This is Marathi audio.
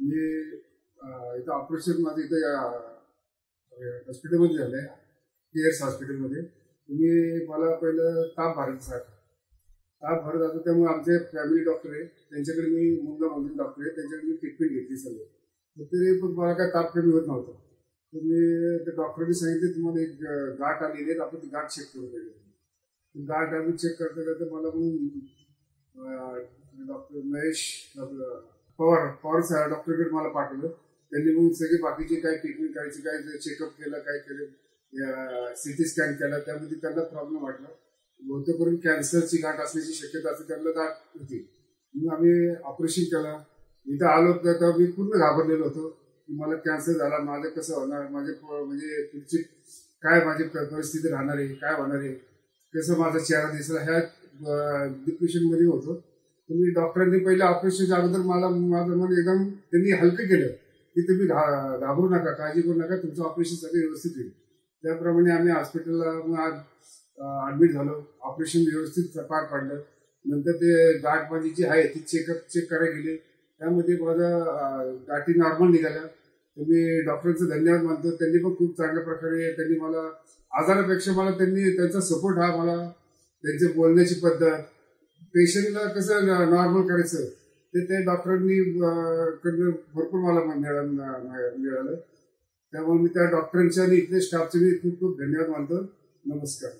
मी इथं ऑपरेशन माझं इथं हॉस्पिटलमध्ये झालं आहे, केअर्स हॉस्पिटलमध्ये. तुम्ही मला पहिलं ताप भरायचा सर, ताप भरत असतो. त्यामुळे आमचे फॅमिली डॉक्टर आहे, त्यांच्याकडे मी मुलगा म्हणून डॉक्टर आहे, त्यांच्याकडे मी ट्रीटमेंट घेतली सगळं. तर तरी पण मला काय ताप कमी होत नव्हतं. तर मी त्या डॉक्टरने सांगितले तुम्हाला एक गाठ आलेली आहे, आपण ती गाठ चेक करून पाहिजे. गाठ आम्ही चेक करता करता मला मग डॉक्टर महेश पवार डॉक्टरकडे मला पाठवलं. त्यांनी मग सगळे बाकीचे काय ट्रीटमेंट करायची, काय चेकअप केलं, काय केलं, सिटी स्कॅन केला. त्यामध्ये त्यांना प्रॉब्लेम वाटला, बहुतेक करून कॅन्सरची गाठ असण्याची शक्यता असते, त्यांना गाठ होती. मग आम्ही ऑपरेशन केलं. इथं आलो तर मी पूर्ण घाबरलेलो होतो की मला कॅन्सर झाला, माझं कसं होणार, माझे म्हणजे पुढची काय माझी परिस्थिती राहणार आहे, काय होणार आहे, कसं माझा चेहरा दिसला, ह्या डिप्रेशनमध्ये होतो. तुम्ही डॉक्टरांनी पहिले ऑपरेशनच्या अगोदर माझं मन एकदम त्यांनी हलकं केलं की तुम्ही घाबरू नका, काळजी करू नका, तुमचं ऑपरेशन सगळं व्यवस्थित होईल. त्याप्रमाणे आम्ही हॉस्पिटलला मग आज ॲडमिट झालो. ऑपरेशन व्यवस्थित पार पाडलं. नंतर ते गाठ माझी जी आहे ती चेक करायला गेले. त्यामध्ये माझं गाठी नॉर्मल निघाल्या. मी डॉक्टरांचं धन्यवाद मानतो. त्यांनी पण खूप चांगल्या प्रकारे त्यांनी मला आजारापेक्षा त्यांचा सपोर्ट हा मला, त्यांची बोलण्याची पद्धत, पेशंटला कसं नॉर्मल करायचं ते डॉक्टरांनी भरपूर मला मिळालं. त्यामुळे मी त्या डॉक्टरांच्या आणि इथल्या स्टाफचे मी खूप खूप धन्यवाद मानतो. नमस्कार.